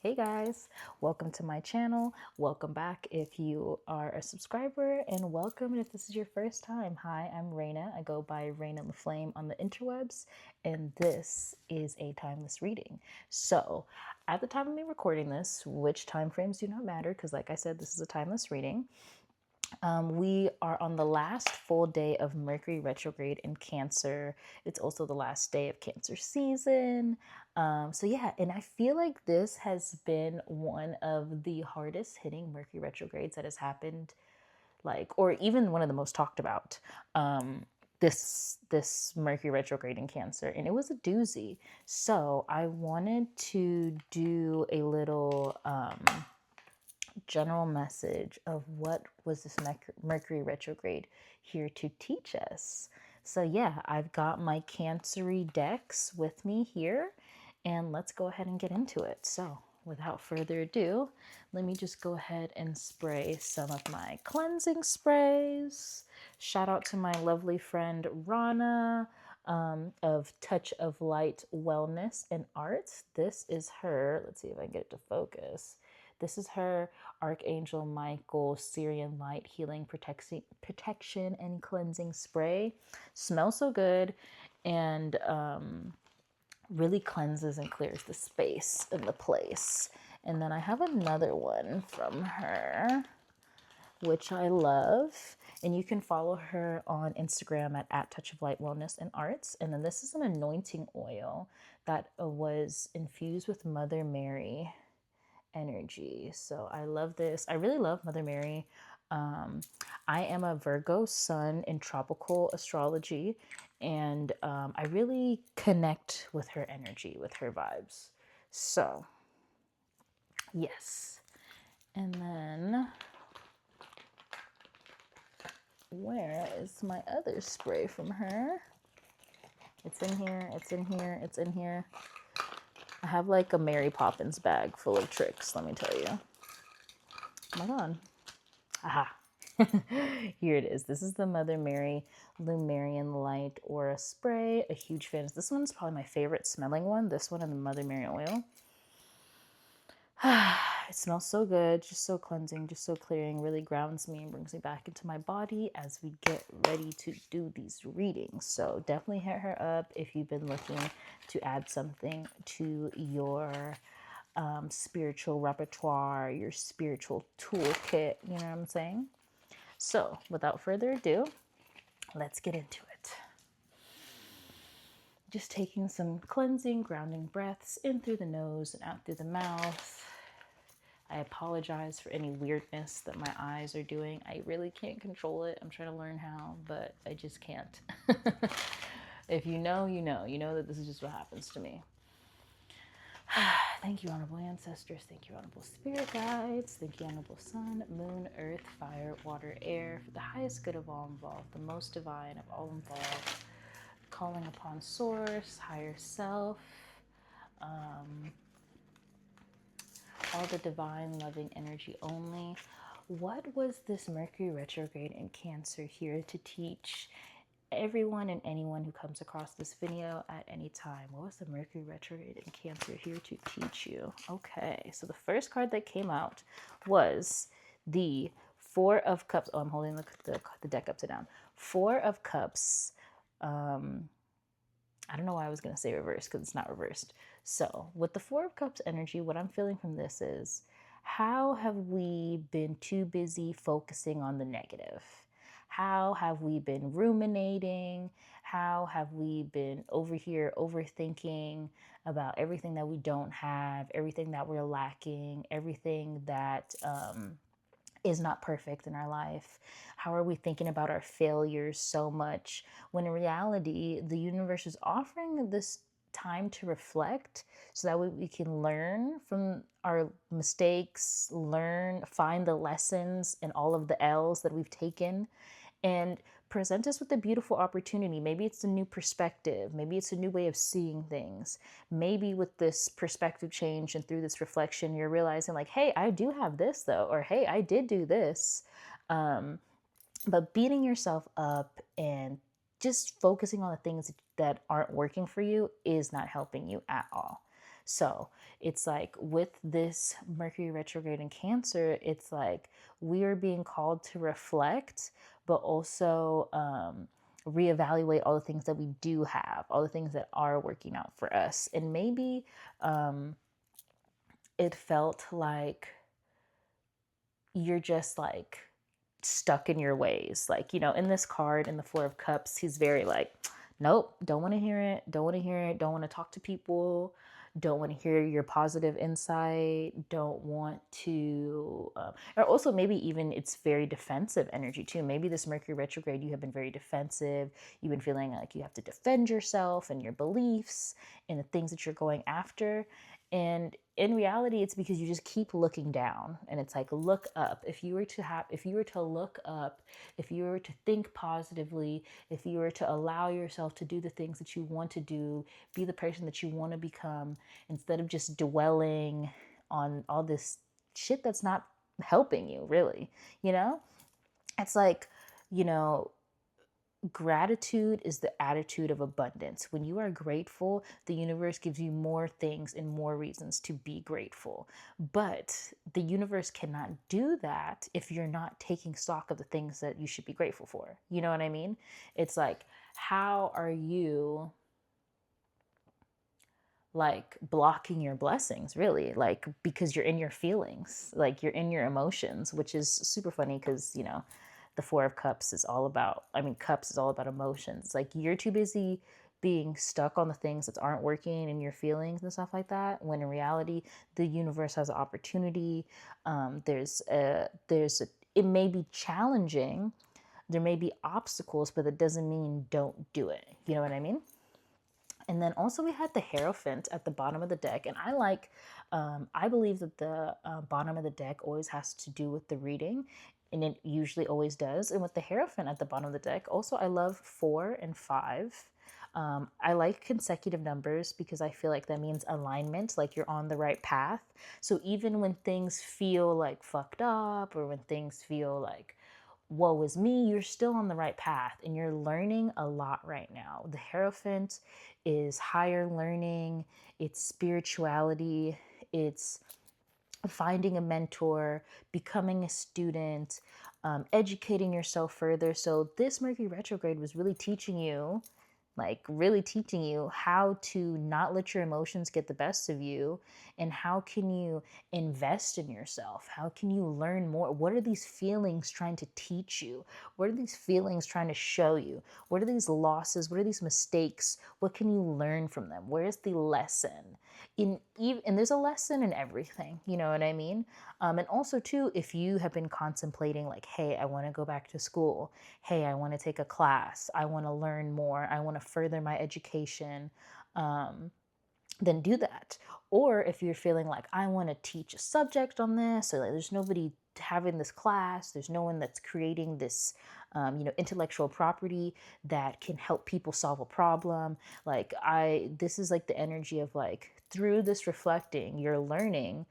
Hey guys, welcome to my channel. Welcome back if you are a subscriber, and welcome if this is your first time. Hi, I'm Raina. I go by Raina LaFlame on the interwebs, and this is a timeless reading. So, at the time of me recording this, which time frames do not matter because, like I said, this is a timeless reading. We are on the last full day of Mercury retrograde in Cancer. It's also the last day of Cancer season. So yeah, and I feel like this has been one of the hardest hitting Mercury retrogrades that has happened, like, or even one of the most talked about. This Mercury retrograde in Cancer, and it was a doozy. So I wanted to do a little general message of what was this Mercury retrograde here to teach us. So yeah, I've got my Cancery decks with me here, and let's go ahead and get into it. So without further ado, let me just go ahead and spray some of my cleansing sprays. Shout out to my lovely friend Rana of Touch of Light Wellness and Arts. This is her, let's see if I can get it to focus. This is her Archangel Michael Syrian Light Healing Protection and Cleansing Spray. Smells so good, and really cleanses and clears the space in the place. And then I have another one from her, which I love. And you can follow her on Instagram at Touch of Light Wellness and Arts. And then this is an anointing oil that was infused with Mother Mary energy. So I love this. I really love Mother Mary. I am a Virgo sun in tropical astrology, and I really connect with her energy, with her vibes. So, yes. And then, where is my other spray from her? It's in here, it's in here, it's in here. I have like a Mary Poppins bag full of tricks, let me tell you. Oh my god. Aha. Here it is. This is the Mother Mary Lumerian Light Aura Spray. A huge fan. This one's probably my favorite smelling one. This one and the Mother Mary oil. It smells so good, just so cleansing, just so clearing, really grounds me and brings me back into my body as we get ready to do these readings. So definitely hit her up if you've been looking to add something to your spiritual repertoire, your spiritual toolkit, you know what I'm saying? So without further ado, let's get into it. Just taking some cleansing, grounding breaths in through the nose and out through the mouth. I apologize for any weirdness that my eyes are doing. I really can't control it. I'm trying to learn how, but I just can't. If you know, you know. You know that this is just what happens to me. Thank you, honorable ancestors. Thank you, honorable spirit guides. Thank you, honorable sun, moon, earth, fire, water, air, for the highest good of all involved, the most divine of all involved. Calling upon source, higher self, all the divine loving energy only. What was this Mercury retrograde in Cancer here to teach everyone and anyone who comes across this video at any time? What was the Mercury retrograde in Cancer here to teach you? Okay, so the first card that came out was the Four of Cups. Oh, I'm holding the deck upside down. Four of Cups. I don't know why I was going to say reversed because it's not reversed. So with the Four of Cups energy, what I'm feeling from this is, how have we been too busy focusing on the negative? How have we been ruminating? How have we been over here overthinking about everything that we don't have, everything that we're lacking, everything that is not perfect in our life? How are we thinking about our failures so much when in reality, the universe is offering this time to reflect so that we can learn from our mistakes, find the lessons in all of the L's that we've taken, and present us with a beautiful opportunity. Maybe it's a new perspective. Maybe it's a new way of seeing things. Maybe with this perspective change and through this reflection, you're realizing like, hey, I do have this though, or hey, I did do this. But beating yourself up and just focusing on the things that aren't working for you is not helping you at all. So it's like with this Mercury retrograde in Cancer, it's like we are being called to reflect, but also reevaluate all the things that we do have, all the things that are working out for us. And maybe it felt like you're just like stuck in your ways. Like, in this card, in the Four of Cups, he's very like, nope, don't want to hear it. Don't want to hear it. Don't want to talk to people. Don't want to hear your positive insight. Don't want to, or also maybe even it's very defensive energy too. Maybe this Mercury retrograde, you have been very defensive. You've been feeling like you have to defend yourself and your beliefs and the things that you're going after. And in reality, it's because you just keep looking down, and it's like, look up. If you were to look up, if you were to think positively, if you were to allow yourself to do the things that you want to do, be the person that you want to become, instead of just dwelling on all this shit that's not helping you really, it's like, you know, gratitude is the attitude of abundance. When you are grateful, the universe gives you more things and more reasons to be grateful. But the universe cannot do that if you're not taking stock of the things that you should be grateful for. You know what I mean? It's like, how are you like blocking your blessings, really? Like, because you're in your feelings, like you're in your emotions, which is super funny because, the Four of Cups is all about, cups is all about emotions. Like, you're too busy being stuck on the things that aren't working in your feelings and stuff like that, when in reality, the universe has an opportunity. It may be challenging, there may be obstacles, but that doesn't mean don't do it. You know what I mean? And then also we had the Hierophant at the bottom of the deck. And I believe that the bottom of the deck always has to do with the reading. And it usually always does. And with the Hierophant at the bottom of the deck, also I love 4 and 5. I like consecutive numbers because I feel like that means alignment, like you're on the right path. So even when things feel like fucked up, or when things feel like woe is me, you're still on the right path and you're learning a lot right now. The Hierophant is higher learning, it's spirituality, it's finding a mentor, becoming a student, educating yourself further. So this Mercury retrograde was really teaching you how to not let your emotions get the best of you, and how can you invest in yourself, how can you learn more, what are these feelings trying to teach you, what are these feelings trying to show you, what are these losses, what are these mistakes, what can you learn from them, where's the lesson and there's a lesson in everything, you know what I mean? And also too, if you have been contemplating like, hey, I want to go back to school, hey, I want to take a class, I want to learn more, I want to further my education, then do that. Or if you're feeling like, I want to teach a subject on this, or like there's nobody having this class, there's no one that's creating this intellectual property that can help people solve a problem. This is like the energy of like, through this reflecting, you're learning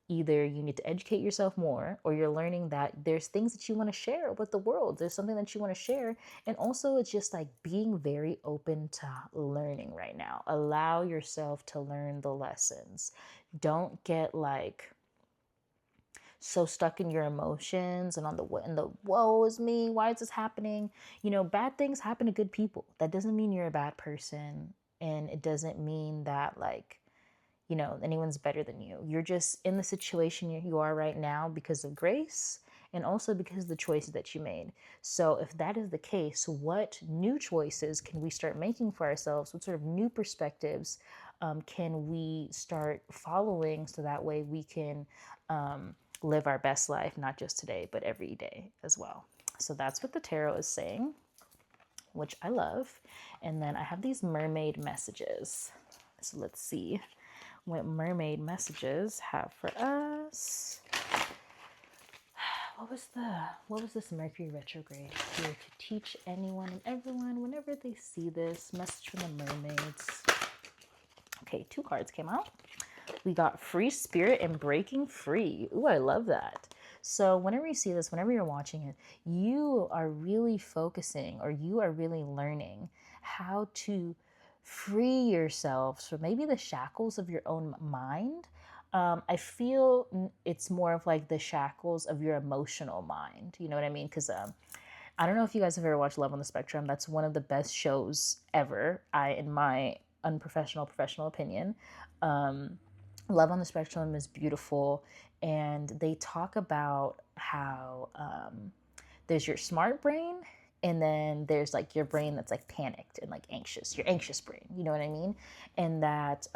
either you need to educate yourself more, or you're learning that there's things that you want to share with the world. There's something that you want to share. And also, it's just like being very open to learning right now. Allow yourself to learn the lessons. Don't get like so stuck in your emotions and on the woe is me, why is this happening? Bad things happen to good people. That doesn't mean you're a bad person, and it doesn't mean that like anyone's better than you. You're just in the situation you are right now because of grace, and also because of the choices that you made. So if that is the case, what new choices can we start making for ourselves? What sort of new perspectives can we start following, so that way we can live our best life, not just today, but every day as well? So that's what the tarot is saying, which I love. And then I have these mermaid messages. So let's see what mermaid messages have for us. What was this Mercury retrograde here to teach anyone and everyone whenever they see this message from the mermaids? Okay, 2 cards came out. We got free spirit and breaking free. Ooh, I love that. So whenever you see this, whenever you're watching it, you are really focusing, or you are really learning how to free yourselves from maybe the shackles of your own mind. I feel it's more of like the shackles of your emotional mind. You know what I mean? Because I don't know if you guys have ever watched Love on the Spectrum. That's one of the best shows ever. In my unprofessional professional opinion, um, Love on the Spectrum is beautiful, and they talk about how there's your smart brain, and then there's like your brain that's like panicked and like anxious, your anxious brain, you know what I mean? And that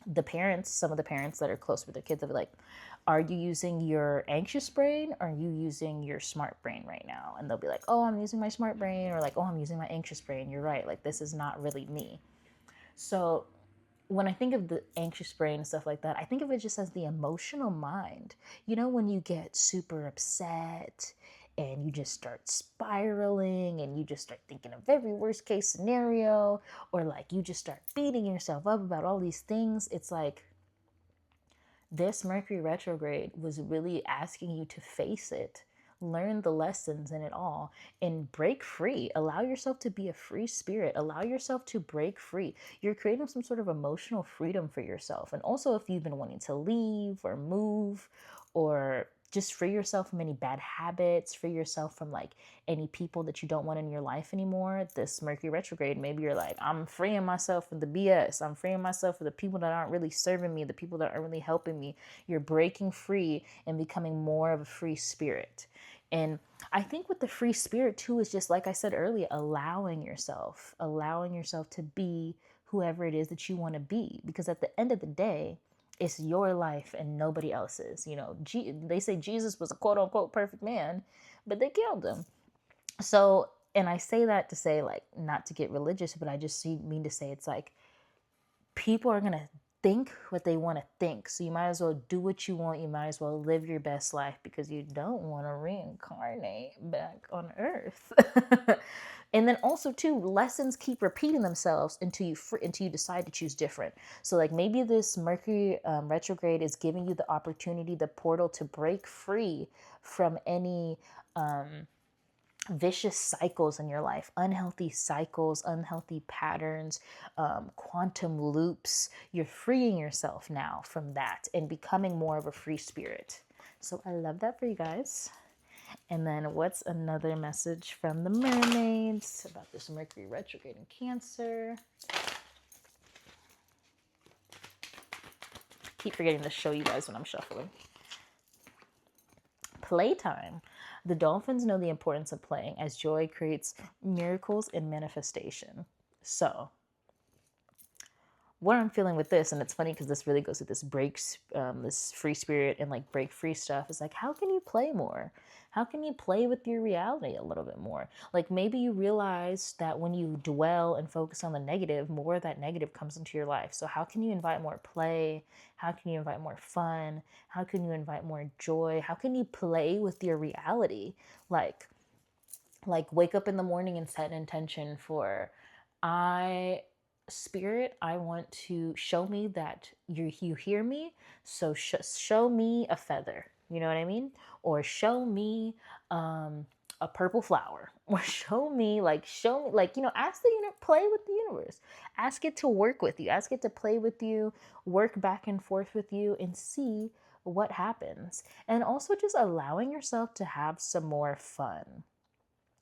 the parents, some of the parents that are close with their kids, are like, are you using your anxious brain or are you using your smart brain right now? And they'll be like, oh, I'm using my smart brain, or like, oh, I'm using my anxious brain. You're right, like this is not really me. So when I think of the anxious brain and stuff like that, I think of it just as the emotional mind. You know, when you get super upset and you just start spiraling and you just start thinking of every worst case scenario, or like you just start beating yourself up about all these things, it's like this Mercury retrograde was really asking you to face it, learn the lessons in it all, and break free. Allow yourself to be a free spirit. Allow yourself to break free. You're creating some sort of emotional freedom for yourself. And also, if you've been wanting to leave or move, or just free yourself from any bad habits, free yourself from like any people that you don't want in your life anymore. This Mercury retrograde, maybe you're like, I'm freeing myself from the BS. I'm freeing myself from the people that aren't really serving me, the people that aren't really helping me. You're breaking free and becoming more of a free spirit. And I think with the free spirit too is just like I said earlier, allowing yourself to be whoever it is that you want to be. Because at the end of the day, it's your life and nobody else's. You know, they say Jesus was a quote unquote perfect man, but they killed him. So, and I say that to say, like, not to get religious, but I just mean to say it's like people are going to think what they want to think. So you might as well do what you want. You might as well live your best life, because you don't want to reincarnate back on earth. And then also too, lessons keep repeating themselves until you decide to choose different. So like maybe this Mercury retrograde is giving you the opportunity, the portal to break free from any vicious cycles in your life, unhealthy cycles, unhealthy patterns, quantum loops. You're freeing yourself now from that and becoming more of a free spirit. So I love that for you guys. And then what's another message from the mermaids about this Mercury retrograde in Cancer? Keep forgetting to show you guys when I'm shuffling. Playtime. The dolphins know the importance of playing, as joy creates miracles and manifestation. So, what I'm feeling with this, and it's funny because this really goes with this this free spirit and like break free stuff, is like, how can you play more? How can you play with your reality a little bit more? Like maybe you realize that when you dwell and focus on the negative, more of that negative comes into your life. So how can you invite more play? How can you invite more fun? How can you invite more joy? How can you play with your reality? Like wake up in the morning and set an intention for, I spirit, I want to show me that you hear me. So show me a feather, you know what I mean? Or show me a purple flower, or show me like ask the play with the universe, ask it to work with you, ask it to play with you, work back and forth with you, and see what happens. And also just allowing yourself to have some more fun.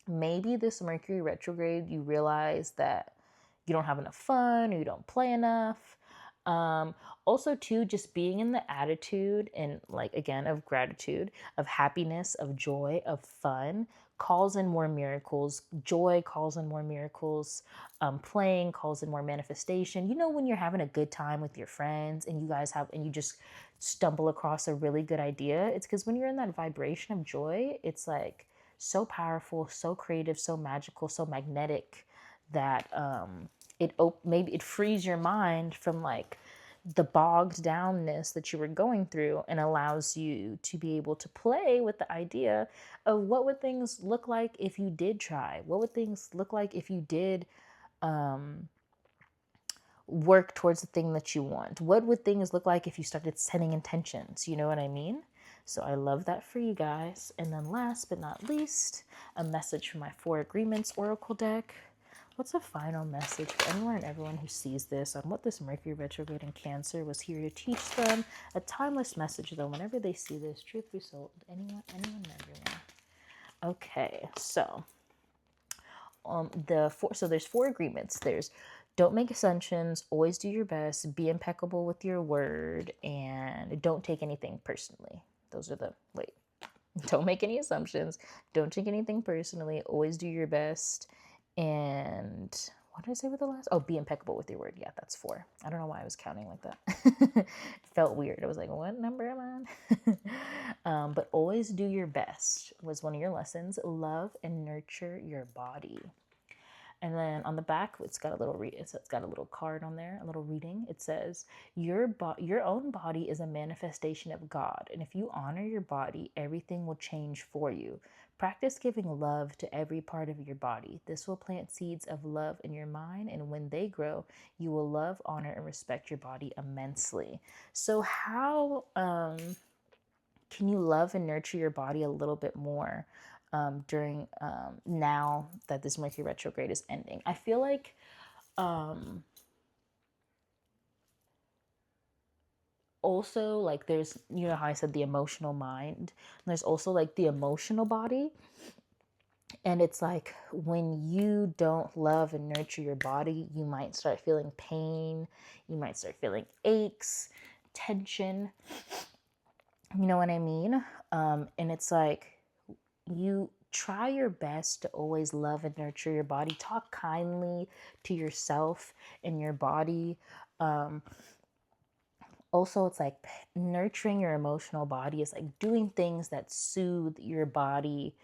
Maybe this Mercury retrograde, you realize that you don't have enough fun or you don't play enough. Also, too, just being in the attitude and, like, again, of gratitude, of happiness, of joy, of fun calls in more miracles. Joy calls in more miracles. Playing calls in more manifestation. You know, when you're having a good time with your friends and you just stumble across a really good idea, it's because when you're in that vibration of joy, it's like so powerful, so creative, so magical, so magnetic that maybe it frees your mind from like the bogged downness that you were going through, and allows you to be able to play with the idea of what would things look like if you did try, what would things look like if you did work towards the thing that you want, what would things look like if you started setting intentions, you know what I mean? So I love that for you guys. And then last but not least, a message from my 4 Agreements Oracle deck. What's a final message for anyone and everyone who sees this on what this Mercury retrograde in Cancer was here to teach them? A timeless message, though, whenever they see this. Truth be told, anyone and everyone. Okay, so so there's 4 agreements. There's don't make assumptions, always do your best, be impeccable with your word, and don't take anything personally. Those are the don't make any assumptions, don't take anything personally, always do your best, and what did I say with the last? Oh, be impeccable with your word. Yeah, that's 4. I don't know why I was counting like that. It felt weird. I was like, what number am I on? But always do your best was one of your lessons. Love and nurture your body. And then on the back, it's got a little it's got a little card on there, a little reading. It says, your own body is a manifestation of God, and if you honor your body, everything will change for you. Practice giving love to every part of your body. This will plant seeds of love in your mind, and when they grow, you will love, honor, and respect your body immensely. So how can you love and nurture your body a little bit more during now that this Mercury retrograde is ending? I feel like also, like, there's, you know how I said the emotional mind, there's also like the emotional body. And it's like when you don't love and nurture your body, you might start feeling pain, you might start feeling aches, tension, you know what I mean? And it's like, you try your best to always love and nurture your body. Talk kindly to yourself and your body. Also, it's like nurturing your emotional body is like doing things that soothe your body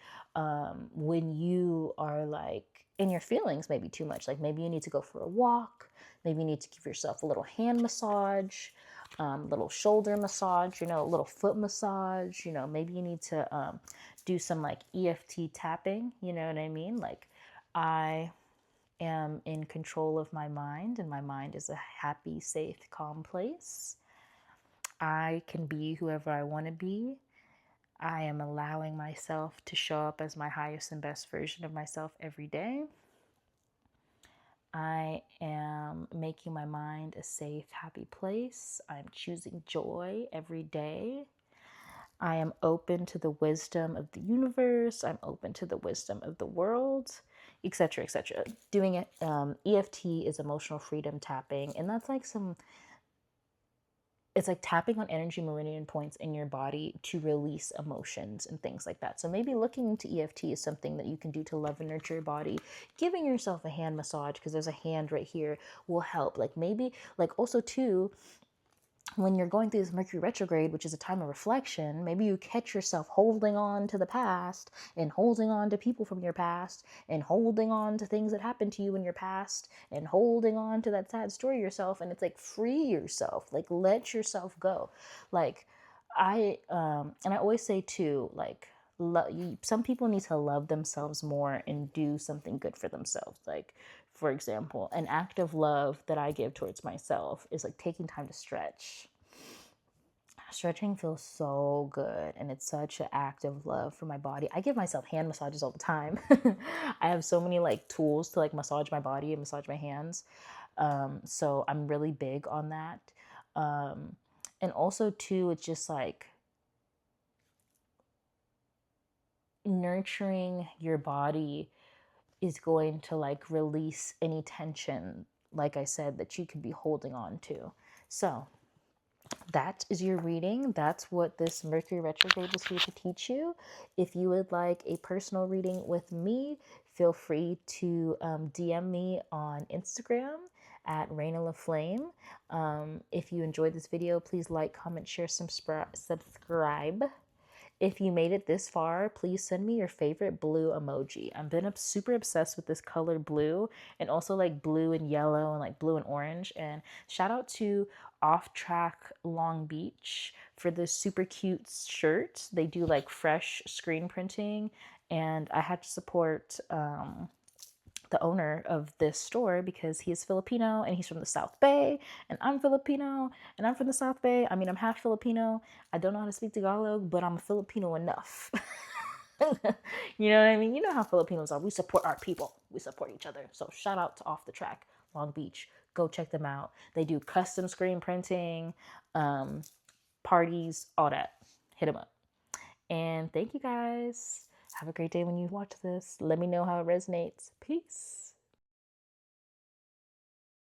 when you are like in your feelings maybe too much. Like maybe you need to go for a walk. Maybe you need to give yourself a little hand massage, little shoulder massage, you know, a little foot massage. You know, maybe you need to do some like EFT tapping. You know what I mean? Like I am in control of my mind, and my mind is a happy, safe, calm place. I can be whoever I want to be. I am allowing myself to show up as my highest and best version of myself every day. I am making my mind a safe, happy place. I'm choosing joy every day. I am open to the wisdom of the universe. I'm open to the wisdom of the world, etc., etc. Doing it. EFT is emotional freedom tapping, and that's like it's like tapping on energy meridian points in your body to release emotions and things like that. So maybe looking into EFT is something that you can do to love and nurture your body. Giving yourself a hand massage, because there's a hand right here, will help. Like maybe, like also too, when you're going through this Mercury retrograde, which is a time of reflection, maybe you catch yourself holding on to the past and holding on to people from your past and holding on to things that happened to you in your past and holding on to that sad story yourself. And it's like, free yourself, like let yourself go. Like and I always say too, like, some people need to love themselves more and do something good for themselves. Like, for example, an act of love that I give towards myself is like taking time to stretch. Stretching feels so good, and it's such an act of love for my body. I give myself hand massages all the time. I have so many like tools to like massage my body and massage my hands. So I'm really big on that. And also too, it's just like nurturing your body is going to like release any tension, like I said, that you could be holding on to. So that is your reading. That's what this Mercury retrograde was here to teach you. If you would like a personal reading with me, feel free to DM me on Instagram at Reina LaFlame. If you enjoyed this video, please like, comment, share, subscribe. If you made it this far, please send me your favorite blue emoji. I've been super obsessed with this color blue, and also like blue and yellow and like blue and orange. And shout out to Off Track Long Beach for this super cute shirt. They do like fresh screen printing, and I had to support the owner of this store because he is Filipino and he's from the South Bay, and I'm Filipino and I'm from the South Bay. I mean, I'm half Filipino. I don't know how to speak Tagalog, but I'm Filipino enough. You know what I mean? You know how Filipinos are. We support our people. We support each other. So shout out to Off the Track, Long Beach. Go check them out. They do custom screen printing, parties, all that. Hit them up. And thank you guys. Have a great day when you watch this. Let me know how it resonates. Peace.